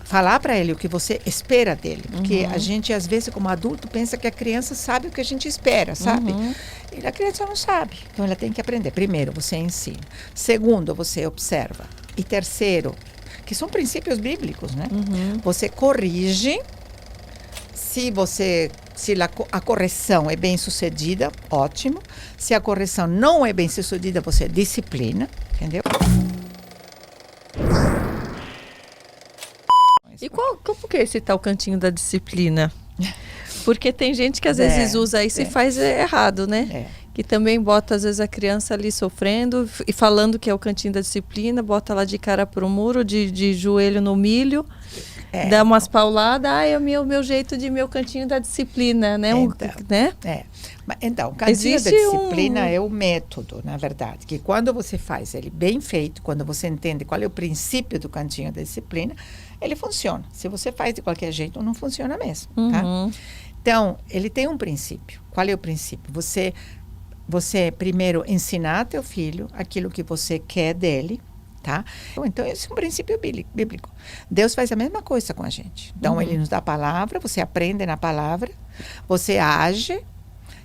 falar para ele o que você espera dele. Porque a gente, às vezes, como adulto, pensa que a criança sabe o que a gente espera, sabe? E a criança não sabe. Então, ela tem que aprender. Primeiro, você ensina. Segundo, você observa. E terceiro, que são princípios bíblicos, né? Você corrige. Se a correção é bem sucedida, ótimo. Se a correção não é bem sucedida, você disciplina, entendeu? E como que é esse tal cantinho da disciplina? Porque tem gente que às vezes usa isso e faz errado, né? Que também bota às vezes a criança ali sofrendo e falando que é o cantinho da disciplina, bota lá de cara pro muro, de joelho no milho. Dá umas pauladas, é o meu jeito de meu cantinho da disciplina, né? Então, o cantinho da disciplina é o método, na verdade, que quando você faz ele bem feito, quando você entende qual é o princípio do cantinho da disciplina, ele funciona. Se você faz de qualquer jeito, não funciona mesmo, tá? Então, ele tem um princípio. Qual é o princípio? Você primeiro ensinar teu filho aquilo que você quer dele, tá? Então, esse é um princípio bíblico. Deus faz a mesma coisa com a gente. Então, ele nos dá a palavra, você aprende na palavra, você age.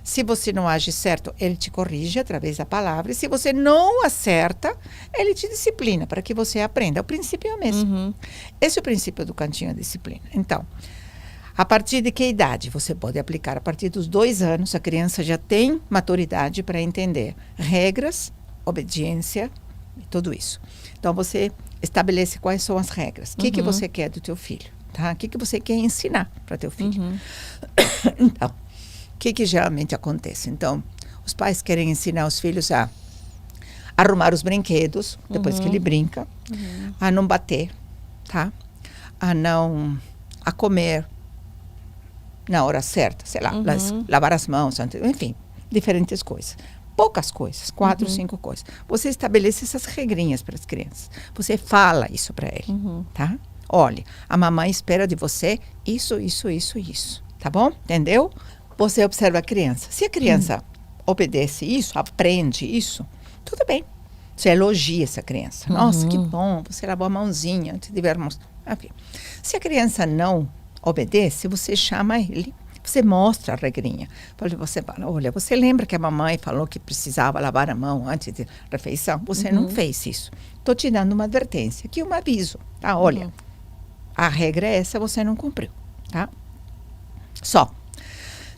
Se você não age certo, ele te corrige através da palavra. E se você não acerta, ele te disciplina para que você aprenda. O princípio é o mesmo. Esse é o princípio do cantinho da disciplina. Então, a partir de que idade você pode aplicar? A partir dos 2 anos, a criança já tem maturidade para entender regras, obediência e tudo isso. Então, você estabelece quais são as regras. O que você quer do teu filho? Tá? O que você quer ensinar para teu filho? Então, o que geralmente acontece? Então, os pais querem ensinar os filhos a arrumar os brinquedos, depois que ele brinca, a não bater, tá? A comer na hora certa, sei lá, lavar as mãos, enfim, diferentes coisas. Poucas coisas, 4, 5 coisas. Você estabelece essas regrinhas para as crianças. Você fala isso para ele, tá? Olha, a mamãe espera de você isso, tá bom? Entendeu? Você observa a criança. Se a criança obedece isso, aprende isso, tudo bem. Você elogia essa criança. Nossa, que bom, você lavou a mãozinha antes de vermos. Enfim. Se a criança não obedece, você chama ele, você mostra a regrinha. Você fala, olha, você lembra que a mamãe falou que precisava lavar a mão antes da refeição? Você não fez isso. Estou te dando uma advertência, aqui um aviso. Tá? Olha, a regra é essa, você não cumpriu. Tá? Só.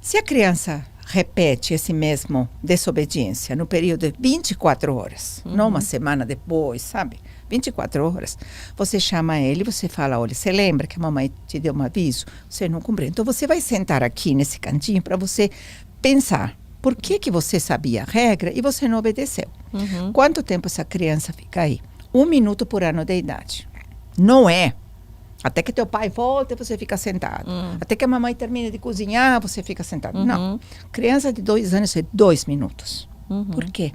Se a criança repete esse mesmo desobediência no período de 24 horas, não uma semana depois, sabe? 24 horas, você chama ele, você fala, olha, você lembra que a mamãe te deu um aviso? Você não cumpriu. Então, você vai sentar aqui nesse cantinho para você pensar por que você sabia a regra e você não obedeceu. Quanto tempo essa criança fica aí? 1 minuto por ano de idade. Não é. Até que teu pai volta, você fica sentado. Até que a mamãe termine de cozinhar, você fica sentado. Não. Criança de 2 anos é 2 minutos. Por quê?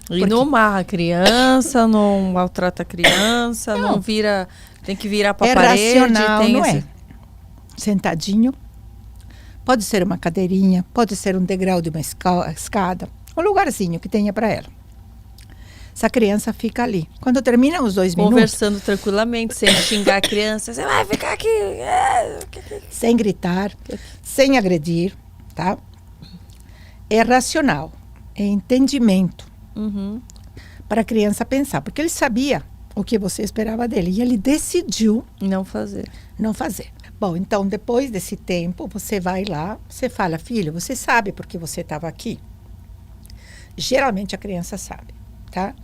E não amarra a criança, não maltrata a criança, não vira... Tem que virar para a parede. Racional, não é? Sentadinho. Pode ser uma cadeirinha, pode ser um degrau de uma escada. Um lugarzinho que tenha para ela. Essa criança fica ali. Quando termina os 2 minutos... Conversando tranquilamente, sem xingar a criança. Você vai ficar aqui... Sem gritar, sem agredir, tá? É racional, é entendimento. Para a criança pensar. Porque ele sabia o que você esperava dele. E ele decidiu... Não fazer. Bom, então, depois desse tempo, você vai lá, você fala, filho, você sabe por que você estava aqui? Geralmente a criança sabe. Tá?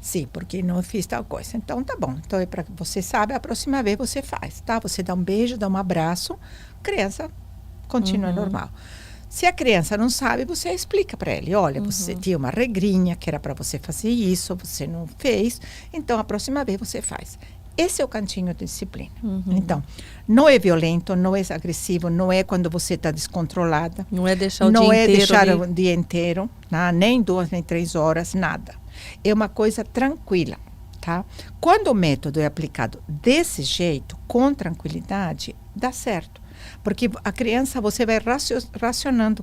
Sim, porque não fiz tal coisa. Então, tá bom. Então, para você sabe, a próxima vez você faz, tá? Você dá um beijo, dá um abraço, criança continua normal. Se a criança não sabe, você explica para ele. Olha, você tinha uma regrinha que era para você fazer isso, você não fez, então a próxima vez você faz. Esse é o cantinho de disciplina. Então, não é violento, não é agressivo, não é quando você está descontrolada. Não é deixar o dia inteiro. Não é deixar o dia inteiro, tá? Nem 2, nem 3 horas, nada. É uma coisa tranquila, tá? Quando o método é aplicado desse jeito, com tranquilidade, dá certo. Porque a criança, você vai raciocinando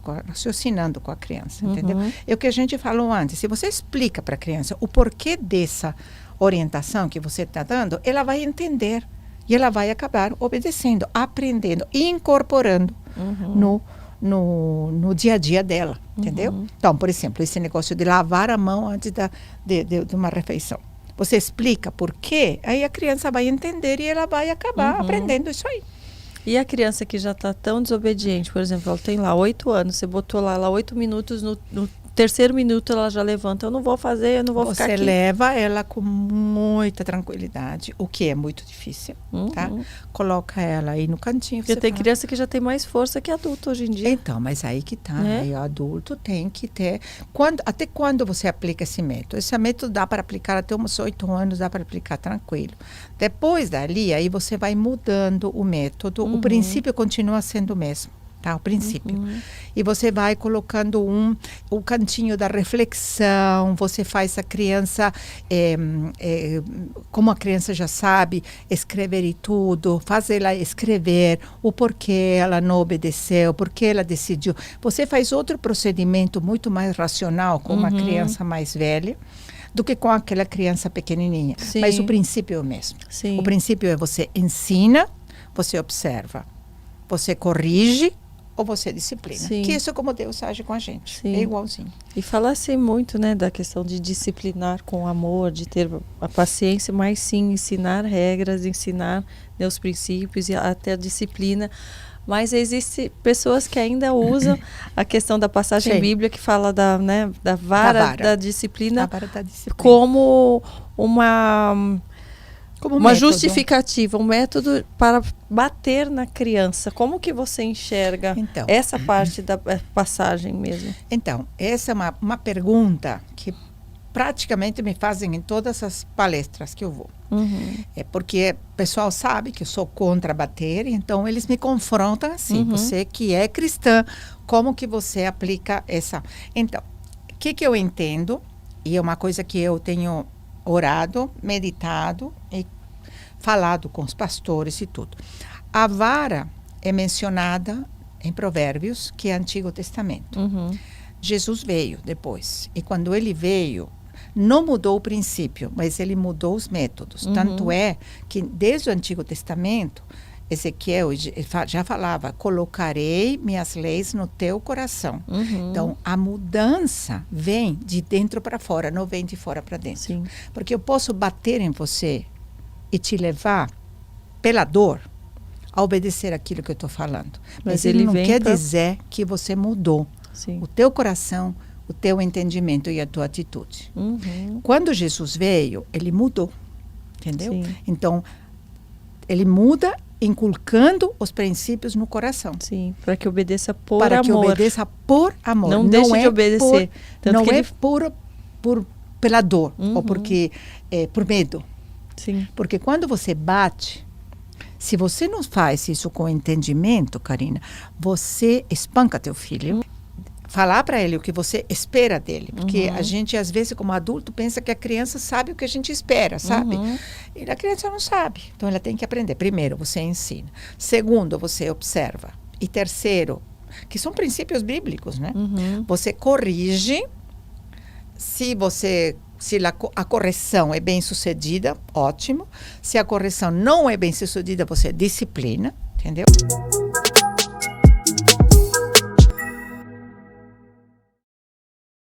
com a criança, entendeu? É o que a gente falou antes. Se você explica para a criança o porquê dessa orientação que você está dando, ela vai entender E ela vai acabar obedecendo, aprendendo, incorporando no dia a dia dela, entendeu? Então, por exemplo, esse negócio de lavar a mão antes de uma refeição. Você explica por quê, aí a criança vai entender e ela vai acabar aprendendo isso aí. E a criança que já está tão desobediente, por exemplo, ela tem lá 8 anos, você botou lá 8 minutos, no 3º minuto ela já levanta, eu não vou fazer, eu não vou ficar aqui. Você leva ela com muita tranquilidade, o que é muito difícil, tá? Coloca ela aí no cantinho. Porque tem criança que já tem mais força que adulto hoje em dia. Então, mas aí que tá, aí o adulto tem que ter... Até quando você aplica esse método? Esse método dá para aplicar até uns 8 anos, dá para aplicar tranquilo. Depois dali, aí você vai mudando o método, o princípio continua sendo o mesmo. Tá, o princípio. E você vai colocando o cantinho da reflexão, você faz a criança, como a criança já sabe, escrever e tudo, faz ela escrever o porquê ela não obedeceu, porquê ela decidiu. Você faz outro procedimento muito mais racional com uma criança mais velha do que com aquela criança pequenininha. Sim. Mas o princípio é o mesmo. Sim. O princípio é você ensina, você observa, você corrige, ou você disciplina. Sim. Que isso é como Deus age com a gente. Sim. É igualzinho. E fala-se muito, né, da questão de disciplinar com amor, de ter a paciência, mas sim ensinar regras, ensinar, né, os princípios e até a disciplina. Mas existem pessoas que ainda usam a questão da passagem bíblica que fala da vara da disciplina como uma justificativa, um método para bater na criança. Como que você enxerga essa parte da passagem mesmo? Então, essa é uma pergunta que praticamente me fazem em todas as palestras que eu vou. É porque o pessoal sabe que eu sou contra bater, então eles me confrontam assim. Você que é cristã, como que você aplica essa... Então, o que eu entendo, e é uma coisa que eu tenho orado, meditado e falado com os pastores e tudo. A vara é mencionada em Provérbios, que é Antigo Testamento. Jesus veio depois. E quando ele veio, não mudou o princípio, mas ele mudou os métodos. Tanto é que desde o Antigo Testamento, Ezequiel já falava, colocarei minhas leis no teu coração. Então, a mudança vem de dentro para fora, não vem de fora para dentro. Sim. Porque eu posso bater em você e te levar pela dor a obedecer aquilo que eu estou falando. Mas ele não quer dizer que você mudou. Sim. O teu coração, o teu entendimento e a tua atitude. Quando Jesus veio, ele mudou. Entendeu? Sim. Então, ele muda inculcando os princípios no coração. Sim, para que obedeça por para amor. Que obedeça por amor. Não deixe de obedecer. Não é pela dor ou porque por medo. Sim. Porque quando você bate, se você não faz isso com entendimento, Karina, você espanca teu filho. Falar para ele o que você espera dele. Porque a gente, às vezes, como adulto, pensa que a criança sabe o que a gente espera, sabe? E a criança não sabe. Então, ela tem que aprender. Primeiro, você ensina. Segundo, você observa. E terceiro, que são princípios bíblicos, né? Você corrige. Se a correção é bem sucedida, ótimo. Se a correção não é bem sucedida, você disciplina, entendeu?